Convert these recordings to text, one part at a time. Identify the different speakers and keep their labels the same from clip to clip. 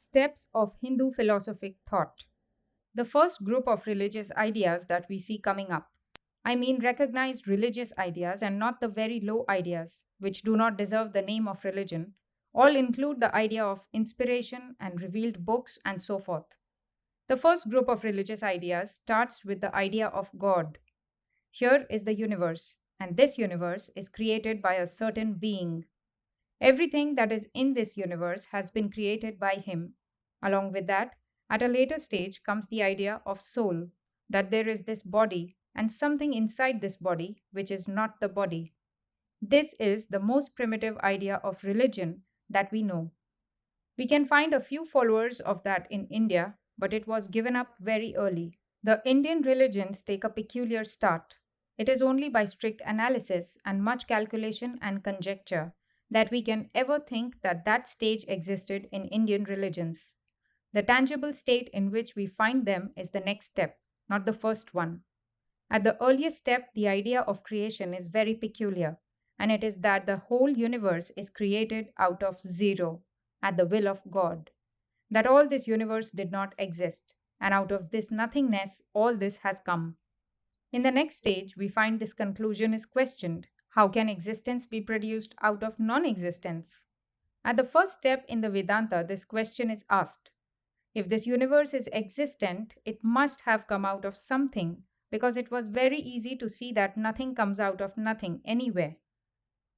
Speaker 1: Steps of Hindu philosophic thought. The first group of religious ideas that we see coming up. I mean, recognized religious ideas and not the very low ideas, which do not deserve the name of religion, all include the idea of inspiration and revealed books and so forth. The first group of religious ideas starts with the idea of God. Here is the universe, and this universe is created by a certain being. Everything that is in this universe has been created by him. Along with that, at a later stage comes the idea of soul, that there is this body and something inside this body which is not the body. This is the most primitive idea of religion that we know. We can find a few followers of that in India, but it was given up very early. The Indian religions take a peculiar start. It is only by strict analysis and much calculation and conjecture that we can ever think that that stage existed in Indian religions. The tangible state in which we find them is the next step, not the first one. At the earliest step, the idea of creation is very peculiar, and it is that the whole universe is created out of zero, at the will of God. That all this universe did not exist, and out of this nothingness, all this has come. In the next stage, we find this conclusion is questioned. How can existence be produced out of non existence? At the first step in the Vedanta, this question is asked. If this universe is existent, it must have come out of something, because it was very easy to see that nothing comes out of nothing anywhere.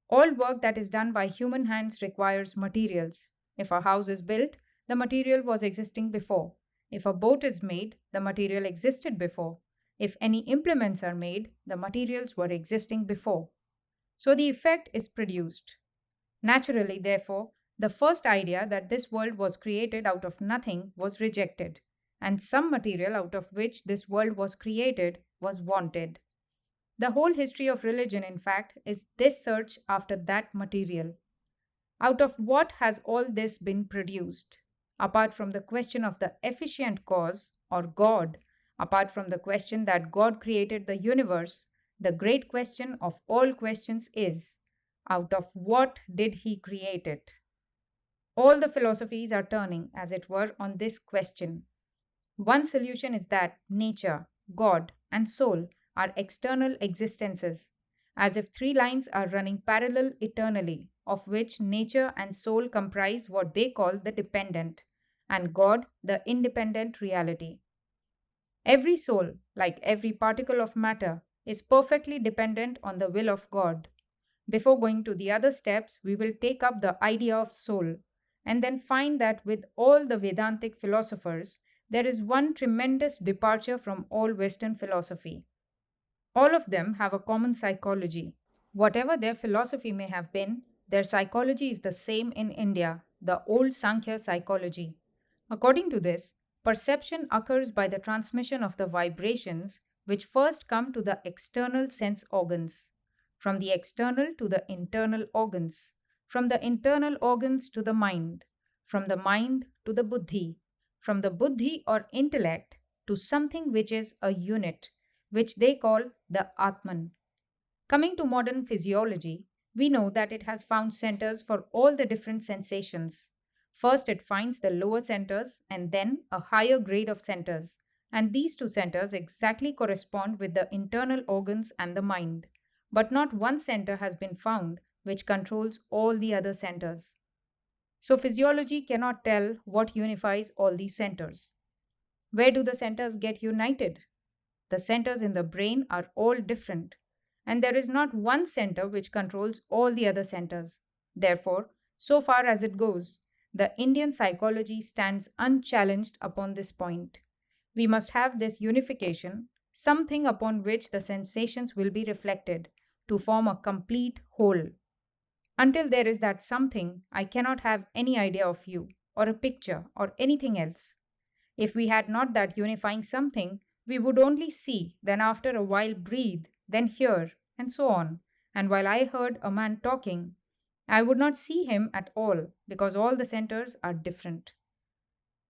Speaker 1: All work that is done by human hands requires materials. If a house is built, the material was existing before. If a boat is made, the material existed before. If any implements are made, the materials were existing before. So the effect is produced. Naturally, therefore, the first idea that this world was created out of nothing was rejected, and some material out of which this world was created was wanted. The whole history of religion, in fact, is this search after that material. Out of what has all this been produced? Apart from the question of the efficient cause, or God, apart from the question that God created the universe, the great question of all questions is, out of what did he create it? All the philosophies are turning, as it were, on this question. One solution is that nature, God, and soul are external existences, as if three lines are running parallel eternally, of which nature and soul comprise what they call the dependent, and God the independent reality. Every soul, like every particle of matter, is perfectly dependent on the will of God. Before going to the other steps, we will take up the idea of soul and then find that with all the Vedantic philosophers, there is one tremendous departure from all Western philosophy. All of them have a common psychology. Whatever their philosophy may have been, their psychology is the same in India, the old Sankhya psychology. According to this, perception occurs by the transmission of the vibrations which first come to the external sense organs, from the external to the internal organs, from the internal organs to the mind, from the mind to the buddhi, from the buddhi or intellect to something which is a unit, which they call the Atman. Coming to modern physiology, we know that it has found centers for all the different sensations. First, it finds the lower centers and then a higher grade of centers, and these two centers exactly correspond with the internal organs and the mind. But not one center has been found which controls all the other centers. So, physiology cannot tell what unifies all these centers. Where do the centers get united? The centers in the brain are all different, and there is not one center which controls all the other centers. Therefore, so far as it goes, the Indian psychology stands unchallenged upon this point. We must have this unification, something upon which the sensations will be reflected, to form a complete whole. Until there is that something, I cannot have any idea of you, or a picture, or anything else. If we had not that unifying something, we would only see, then after a while breathe, then hear, and so on. And while I heard a man talking, I would not see him at all because all the centers are different.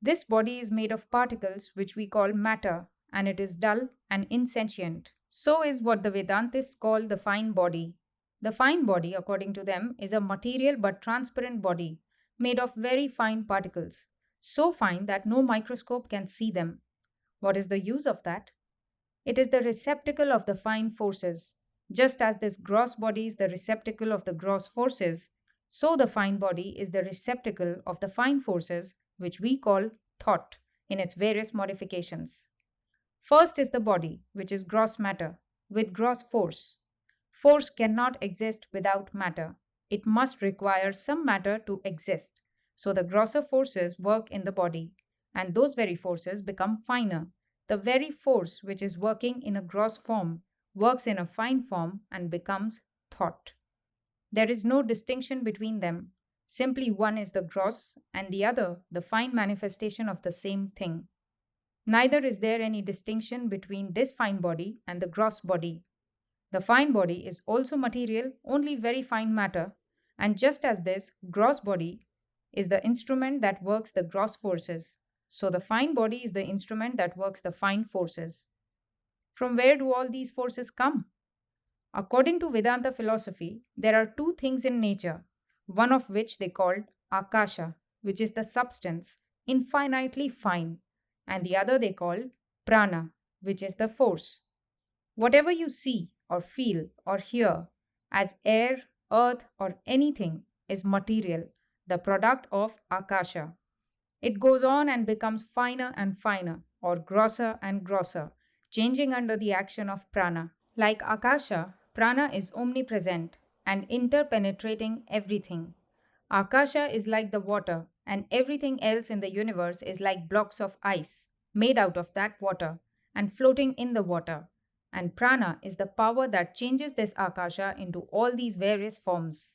Speaker 1: This body is made of particles which we call matter, and it is dull and insentient. So is what the Vedantists call the fine body. The fine body, according to them, is a material but transparent body made of very fine particles. so fine that no microscope can see them. What is the use of that? It is the receptacle of the fine forces. Just as this gross body is the receptacle of the gross forces, so the fine body is the receptacle of the fine forces, which we call thought in its various modifications. First is the body, which is gross matter, with gross force. Force cannot exist without matter. It must require some matter to exist. So the grosser forces work in the body, and those very forces become finer. The very force which is working in a gross form works in a fine form and becomes thought. There is no distinction between them. Simply one is the gross and the other the fine manifestation of the same thing. Neither is there any distinction between this fine body and the gross body. The fine body is also material, only very fine matter, and just as this gross body is the instrument that works the gross forces, so the fine body is the instrument that works the fine forces. From where do all these forces come? According to Vedanta philosophy, there are two things in nature, one of which they called Akasha, which is the substance, infinitely fine, and the other they call Prana, which is the force. Whatever you see or feel or hear as air, earth, or anything is material, the product of Akasha. It goes on and becomes finer and finer, or grosser and grosser, changing under the action of prana. Like Akasha, prana is omnipresent and interpenetrating everything. Akasha is like the water, and everything else in the universe is like blocks of ice, made out of that water and floating in the water. And prana is the power that changes this Akasha into all these various forms.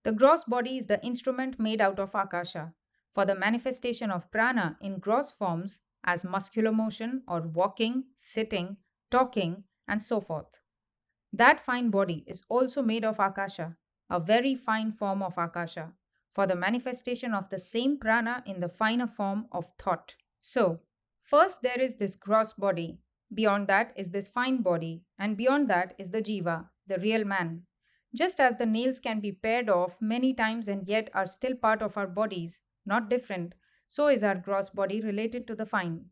Speaker 1: The gross body is the instrument made out of Akasha for the manifestation of prana in gross forms as muscular motion or walking, sitting, talking, and so forth. That fine body is also made of Akasha, a very fine form of Akasha, for the manifestation of the same prana in the finer form of thought. So, first there is this gross body, beyond that is this fine body, and beyond that is the jiva, the real man. Just as the nails can be pared off many times and yet are still part of our bodies, not different, so is our gross body related to the fine.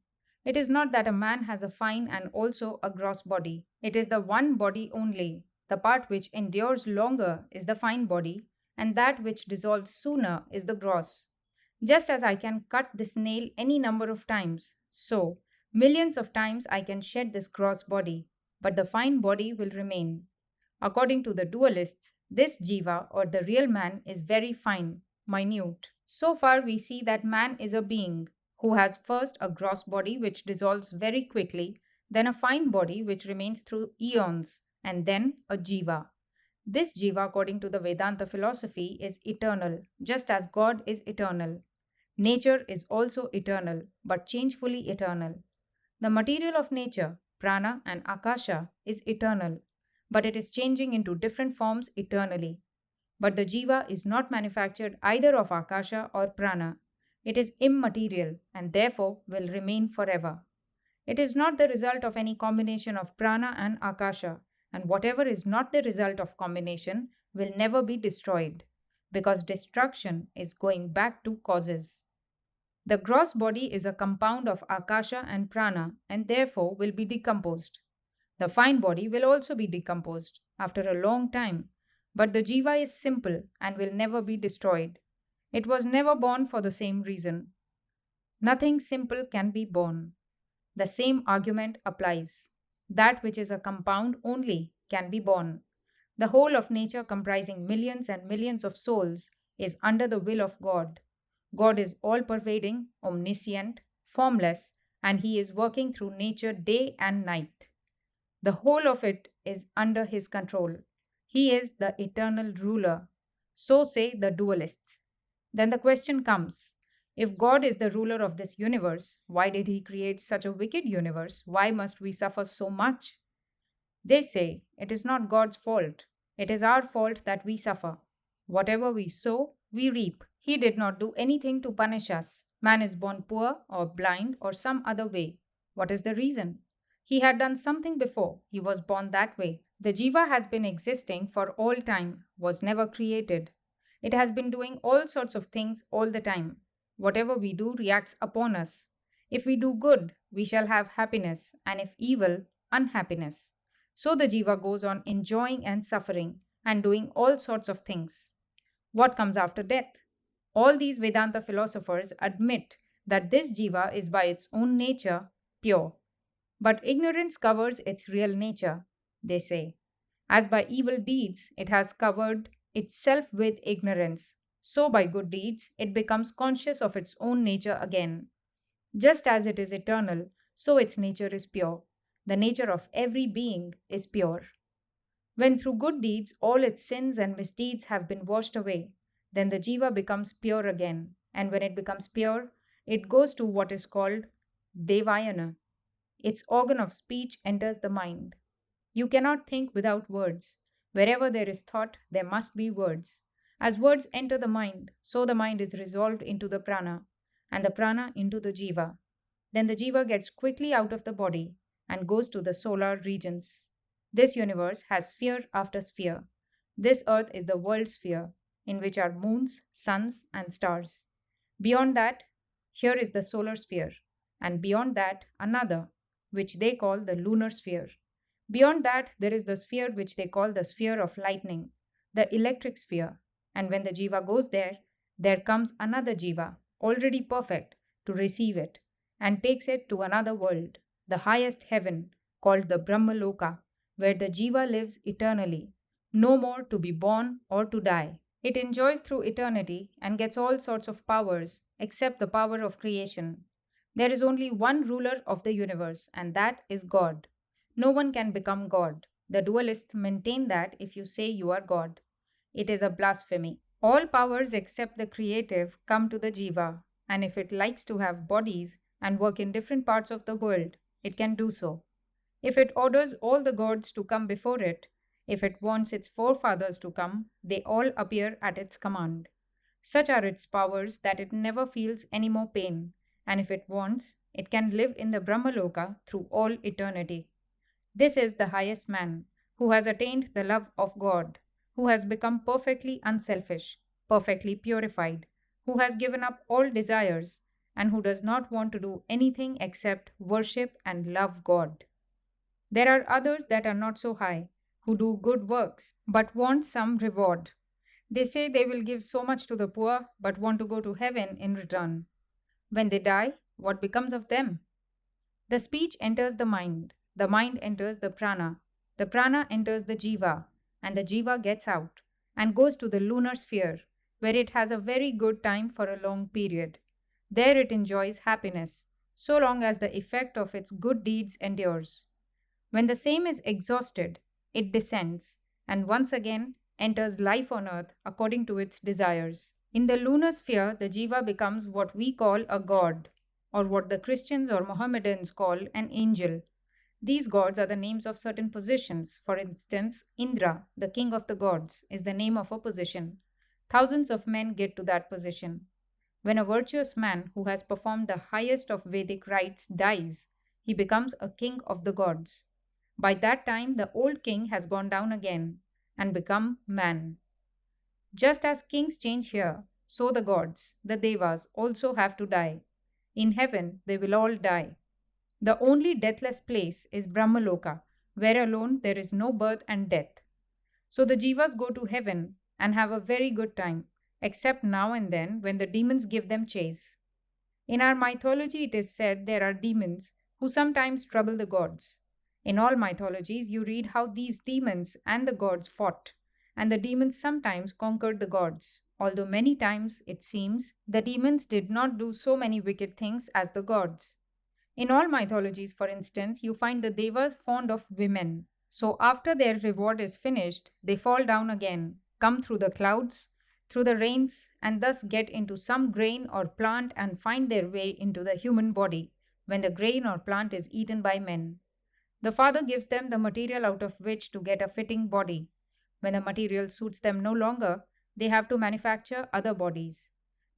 Speaker 1: It is not that a man has a fine and also a gross body. It is the one body only. The part which endures longer is the fine body, and that which dissolves sooner is the gross. Just as I can cut this nail any number of times, so millions of times I can shed this gross body, but the fine body will remain. According to the dualists, this jiva or the real man is very fine, minute. So far, we see that man is a being who has first a gross body which dissolves very quickly, then a fine body which remains through eons, and then a jiva. This jiva, according to the Vedanta philosophy, is eternal, just as God is eternal. Nature is also eternal, but changefully eternal. The material of nature, prana and akasha, is eternal, but it is changing into different forms eternally. But the jiva is not manufactured either of akasha or prana. It is immaterial and therefore will remain forever. It is not the result of any combination of prana and akasha, and whatever is not the result of combination will never be destroyed, because destruction is going back to causes. The gross body is a compound of akasha and prana and therefore will be decomposed. The fine body will also be decomposed after a long time, but the jiva is simple and will never be destroyed. It was never born for the same reason. Nothing simple can be born. The same argument applies. That which is a compound only can be born. The whole of nature, comprising millions and millions of souls, is under the will of God. God is all pervading, omniscient, formless, and He is working through nature day and night. The whole of it is under His control. He is the eternal ruler. So say the dualists. Then the question comes, if God is the ruler of this universe, why did He create such a wicked universe? Why must we suffer so much? They say it is not God's fault. It is our fault that we suffer. Whatever we sow, we reap. He did not do anything to punish us. Man is born poor or blind or some other way. What is the reason? He had done something before. He was born that way. The jiva has been existing for all time, was never created. It has been doing all sorts of things all the time. Whatever we do reacts upon us. If we do good, we shall have happiness, and if evil, unhappiness. So the jiva goes on enjoying and suffering and doing all sorts of things. What comes after death? All these Vedanta philosophers admit that this jiva is by its own nature pure. But ignorance covers its real nature, they say. As by evil deeds it has covered itself with ignorance, so by good deeds it becomes conscious of its own nature again. Just as it is eternal, so its nature is pure. The nature of every being is pure. When through good deeds all its sins and misdeeds have been washed away, then the jiva becomes pure again, and when it becomes pure, it goes to what is called devayana. Its organ of speech enters the mind. You cannot think without words. Wherever there is thought, there must be words. As words enter the mind, so the mind is resolved into the prana, and the prana into the jiva. Then the jiva gets quickly out of the body and goes to the solar regions. This universe has sphere after sphere. This earth is the world sphere, in which are moons, suns, and stars. Beyond that, here is the solar sphere, and beyond that, another, which they call the lunar sphere. Beyond that, there is the sphere which they call the sphere of lightning, the electric sphere. And when the jiva goes there, there comes another jiva, already perfect, to receive it, and takes it to another world, the highest heaven, called the Brahmaloka, where the jiva lives eternally, no more to be born or to die. It enjoys through eternity and gets all sorts of powers except the power of creation. There is only one ruler of the universe, and that is God. No one can become God. The dualists maintain that if you say you are God, it is a blasphemy. All powers except the creative come to the jiva, and if it likes to have bodies and work in different parts of the world, it can do so. If it orders all the gods to come before it, if it wants its forefathers to come, they all appear at its command. Such are its powers that it never feels any more pain, and if it wants, it can live in the Brahmaloka through all eternity. This is the highest man, who has attained the love of God, who has become perfectly unselfish, perfectly purified, who has given up all desires, and who does not want to do anything except worship and love God. There are others that are not so high, who do good works, but want some reward. They say they will give so much to the poor, but want to go to heaven in return. When they die, what becomes of them? The speech enters the mind enters the prana enters the jiva, and the jiva gets out and goes to the lunar sphere, where it has a very good time for a long period. There it enjoys happiness, so long as the effect of its good deeds endures. When the same is exhausted, it descends and once again enters life on earth according to its desires. In the lunar sphere, the jiva becomes what we call a god, or what the Christians or Mohammedans call an angel. These gods are the names of certain positions. For instance, Indra, the king of the gods, is the name of a position. Thousands of men get to that position. When a virtuous man who has performed the highest of Vedic rites dies, he becomes a king of the gods. By that time, the old king has gone down again and become man. Just as kings change here, so the gods, the devas, also have to die. In heaven, they will all die. The only deathless place is Brahmaloka, where alone there is no birth and death. So the jivas go to heaven and have a very good time, except now and then when the demons give them chase. In our mythology, it is said there are demons who sometimes trouble the gods. In all mythologies, you read how these demons and the gods fought, and the demons sometimes conquered the gods, although many times, it seems, the demons did not do so many wicked things as the gods. In all mythologies, for instance, you find the devas fond of women. So after their reward is finished, they fall down again, come through the clouds, through the rains, and thus get into some grain or plant and find their way into the human body when the grain or plant is eaten by men. The Father gives them the material out of which to get a fitting body. When the material suits them no longer, they have to manufacture other bodies.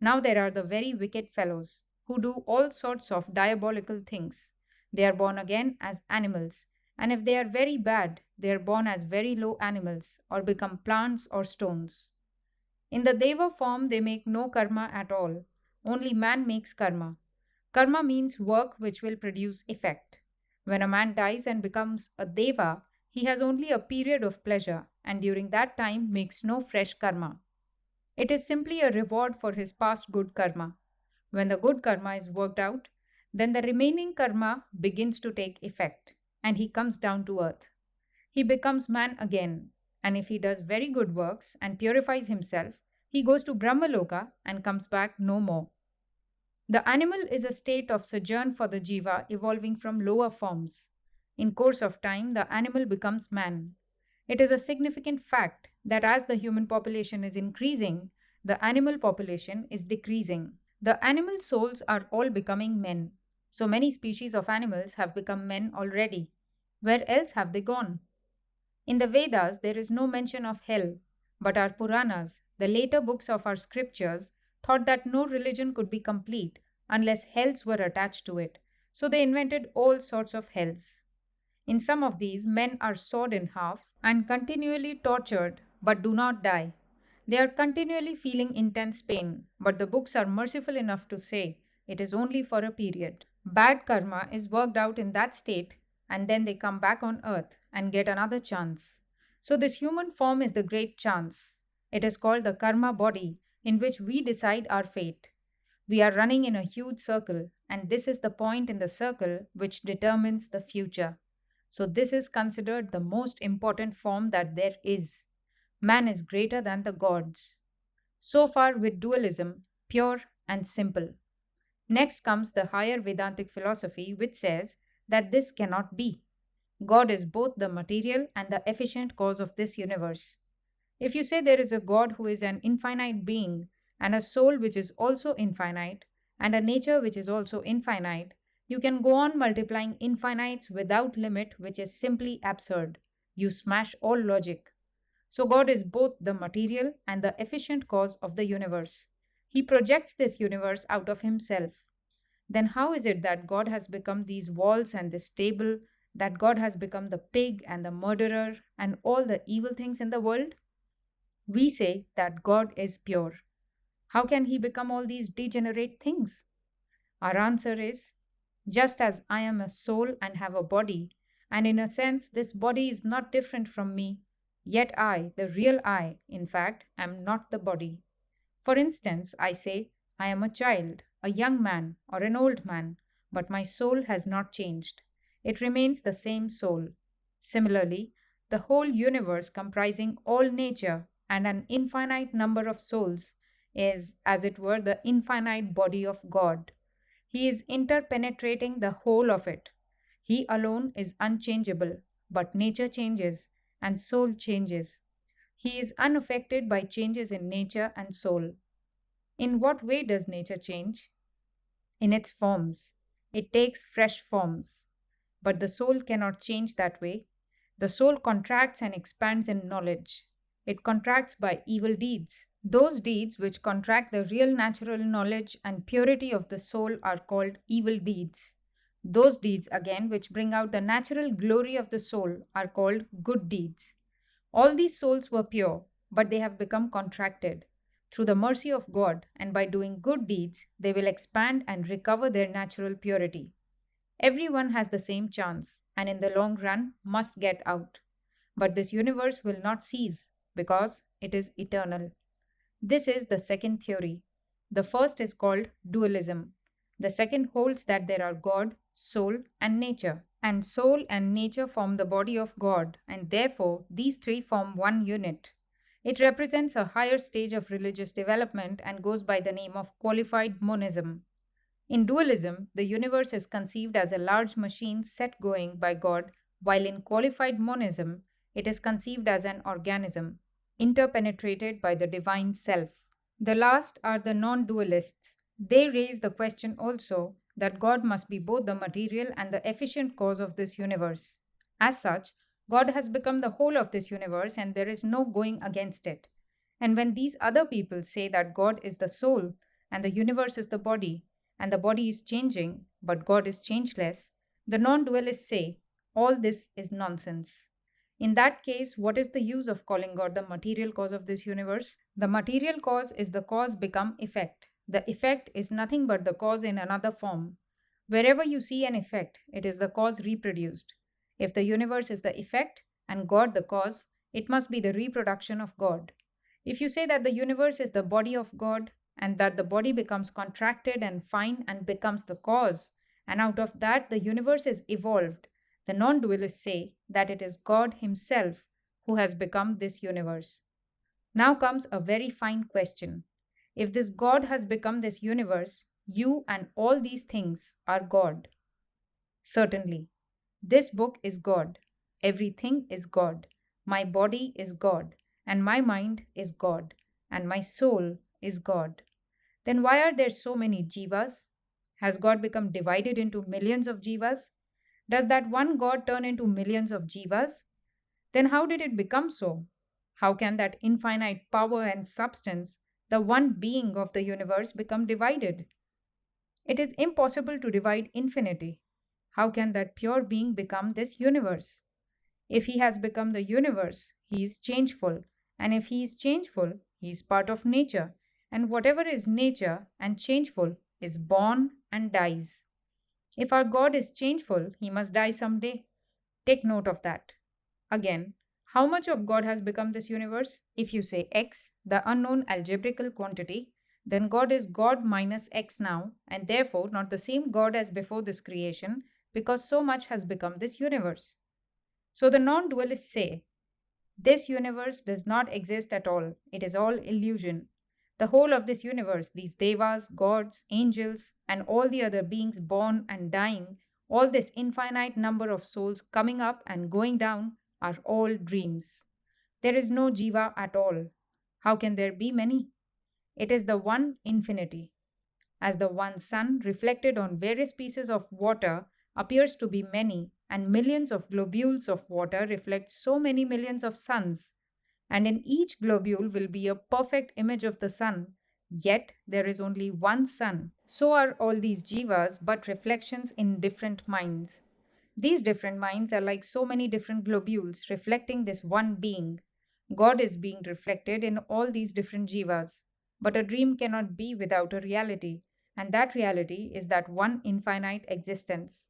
Speaker 1: Now there are the very wicked fellows who do all sorts of diabolical things. They are born again as animals, and if they are very bad, they are born as very low animals or become plants or stones. In the Deva form, they make no karma at all. Only man makes karma. Karma means work which will produce effect. When a man dies and becomes a deva, he has only a period of pleasure and during that time makes no fresh karma. It is simply a reward for his past good karma. When the good karma is worked out, then the remaining karma begins to take effect and he comes down to earth. He becomes man again, and if he does very good works and purifies himself, he goes to Brahmaloka and comes back no more. The animal is a state of sojourn for the jiva evolving from lower forms. In course of time, the animal becomes man. It is a significant fact that as the human population is increasing, the animal population is decreasing. The animal souls are all becoming men. So many species of animals have become men already. Where else have they gone? In the Vedas, there is no mention of hell, but our Puranas, the later books of our scriptures, thought that no religion could be complete unless hells were attached to it. So they invented all sorts of hells. In some of these, men are sawed in half and continually tortured but do not die. They are continually feeling intense pain, but the books are merciful enough to say it is only for a period. Bad karma is worked out in that state and then they come back on earth and get another chance. So, this human form is the great chance. It is called the karma body in which we decide our fate. We are running in a huge circle, and this is the point in the circle which determines the future. So, this is considered the most important form that there is. Man is greater than the gods. So far with dualism, pure and simple. Next comes the higher Vedantic philosophy, which says that this cannot be. God is both the material and the efficient cause of this universe. If you say there is a God who is an infinite being, and a soul which is also infinite, and a nature which is also infinite, you can go on multiplying infinites without limit, which is simply absurd. You smash all logic. So, God is both the material and the efficient cause of the universe. He projects this universe out of Himself. Then, how is it that God has become these walls and this table, that God has become the pig and the murderer and all the evil things in the world? We say that God is pure. How can He become all these degenerate things? Our answer is just as I am a soul and have a body, and in a sense, this body is not different from me, yet I, the real I, in fact, am not the body. For instance, I say, I am a child, a young man, or an old man, but my soul has not changed. It remains the same soul. Similarly, the whole universe comprising all nature and an infinite number of souls is, as it were, the infinite body of God. He is interpenetrating the whole of it. He alone is unchangeable, but nature changes and soul changes. He is unaffected by changes in nature and soul. In what way does nature change? In its forms. It takes fresh forms. But the soul cannot change that way. The soul contracts and expands in knowledge. It contracts by evil deeds. Those deeds which contract the real natural knowledge and purity of the soul are called evil deeds. Those deeds, again, which bring out the natural glory of the soul are called good deeds. All these souls were pure, but they have become contracted. Through the mercy of God and by doing good deeds, they will expand and recover their natural purity. Everyone has the same chance and in the long run must get out. But this universe will not cease because it is eternal. This is the second theory. The first is called dualism. The second holds that there are God, soul, and nature. And soul and nature form the body of God, and therefore these three form one unit. It represents a higher stage of religious development and goes by the name of qualified monism. In dualism, the universe is conceived as a large machine set going by God, while in qualified monism, it is conceived as an organism, interpenetrated by the divine self. The last are the non dualists. They raise the question also that God must be both the material and the efficient cause of this universe. As such, God has become the whole of this universe and there is no going against it. And when these other people say that God is the soul and the universe is the body, and the body is changing, but God is changeless, the non dualists say all this is nonsense. In that case, what is the use of calling God the material cause of this universe? The material cause is the cause become effect. The effect is nothing but the cause in another form. Wherever you see an effect, it is the cause reproduced. If the universe is the effect and God the cause, it must be the reproduction of God. If you say that the universe is the body of God and that the body becomes contracted and fine and becomes the cause, and out of that the universe is evolved, the non dualists say that it is God Himself who has become this universe. Now comes a very fine question. If this God has become this universe, you and all these things are God. Certainly. This book is God. Everything is God. My body is God. And my mind is God. And my soul is God. Then why are there so many jivas? Has God become divided into millions of jivas? Does that one God turn into millions of jivas? Then how did it become so? How can that infinite power and substance, the one being of the universe, become divided? It is impossible to divide infinity. How can that pure being become this universe? If he has become the universe, he is changeful. And if he is changeful, he is part of nature. And whatever is nature and changeful is born and dies. If our God is changeful, he must die someday. Take note of that. Again, how much of God has become this universe? If you say x, the unknown algebraical quantity, then God is God minus x now, and therefore not the same God as before this creation, because so much has become this universe. So the non dualists say, this universe does not exist at all, it is all illusion. The whole of this universe, these devas, gods, angels, and all the other beings born and dying, all this infinite number of souls coming up and going down, are all dreams. There is no jiva at all. How can there be many? It is the one infinity. As the one sun reflected on various pieces of water appears to be many, and millions of globules of water reflect so many millions of suns, and in each globule will be a perfect image of the sun, yet there is only one sun. So are all these jivas but reflections in different minds. These different minds are like so many different globules reflecting this one being. God is being reflected in all these different jivas. But a dream cannot be without a reality, and that reality is that one infinite existence.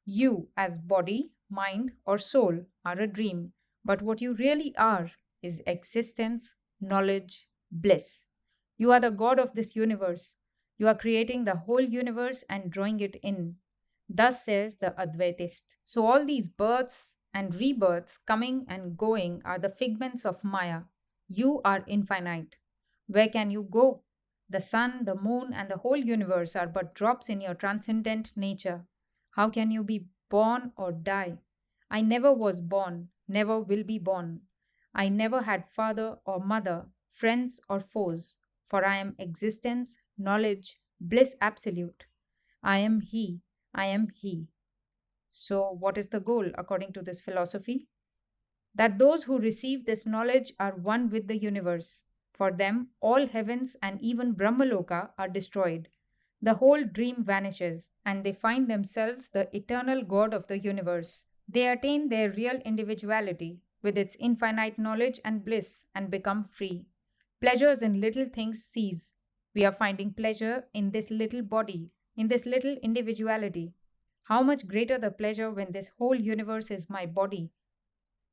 Speaker 1: You, as body, mind, or soul, are a dream, but what you really are is existence, knowledge, bliss. You are the God of this universe. You are creating the whole universe and drawing it in. Thus says the Advaitist. So, all these births and rebirths coming and going are the figments of Maya. You are infinite. Where can you go? The sun, the moon, and the whole universe are but drops in your transcendent nature. How can you be born or die? I never was born, never will be born. I never had father or mother, friends or foes, for I am existence, knowledge, bliss absolute. I am He, I am He. So, what is the goal according to this philosophy? That those who receive this knowledge are one with the universe. For them, all heavens and even Brahmaloka are destroyed. The whole dream vanishes, and they find themselves the eternal God of the universe. They attain their real individuality with its infinite knowledge and bliss and become free. Pleasures in little things cease. We are finding pleasure in this little body, in this little individuality. How much greater the pleasure when this whole universe is my body.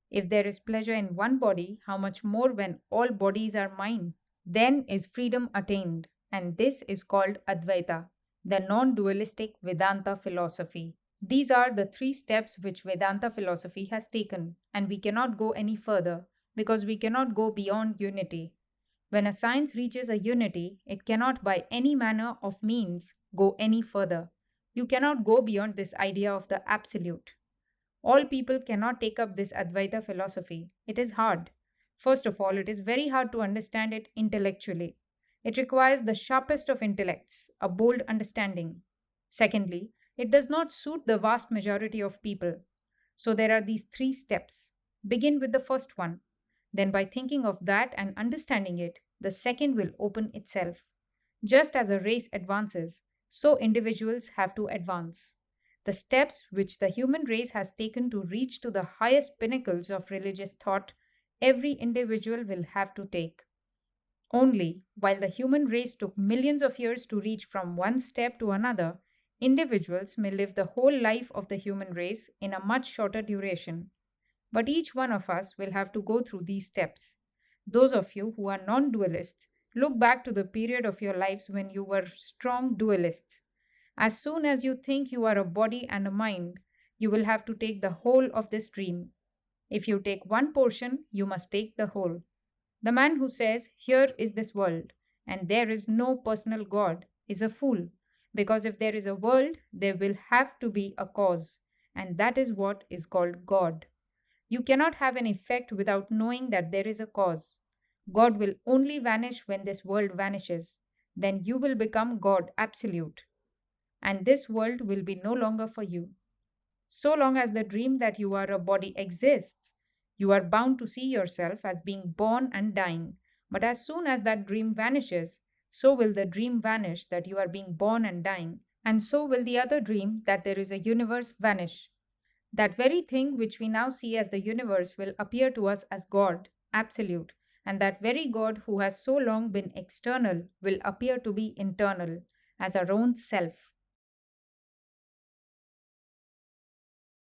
Speaker 1: If there is pleasure in one body, how much more when all bodies are mine? Then is freedom attained, and this is called Advaita, the non dualistic Vedanta philosophy. These are the three steps which Vedanta philosophy has taken, and we cannot go any further because we cannot go beyond unity. When a science reaches a unity, it cannot by any manner of means go any further. You cannot go beyond this idea of the absolute. All people cannot take up this Advaita philosophy. It is hard. First of all, it is very hard to understand it intellectually. It requires the sharpest of intellects, a bold understanding. Secondly, it does not suit the vast majority of people. So there are these three steps. Begin with the first one. Then, by thinking of that and understanding it, the second will open itself. Just as a race advances, so individuals have to advance. The steps which the human race has taken to reach to the highest pinnacles of religious thought, every individual will have to take. Only while the human race took millions of years to reach from one step to another, individuals may live the whole life of the human race in a much shorter duration. But each one of us will have to go through these steps. Those of you who are non dualists, look back to the period of your lives when you were strong dualists. As soon as you think you are a body and a mind, you will have to take the whole of this dream. If you take one portion, you must take the whole. The man who says, "Here is this world, and there is no personal God," is a fool, because if there is a world, there will have to be a cause, and that is what is called God. You cannot have an effect without knowing that there is a cause. God will only vanish when this world vanishes. Then you will become God absolute, and this world will be no longer for you. So long as the dream that you are a body exists, you are bound to see yourself as being born and dying. But as soon as that dream vanishes, so will the dream vanish that you are being born and dying, and so will the other dream that there is a universe vanish. That very thing which we now see as the universe will appear to us as God, absolute, and that very God who has so long been external will appear to be internal, as our own self.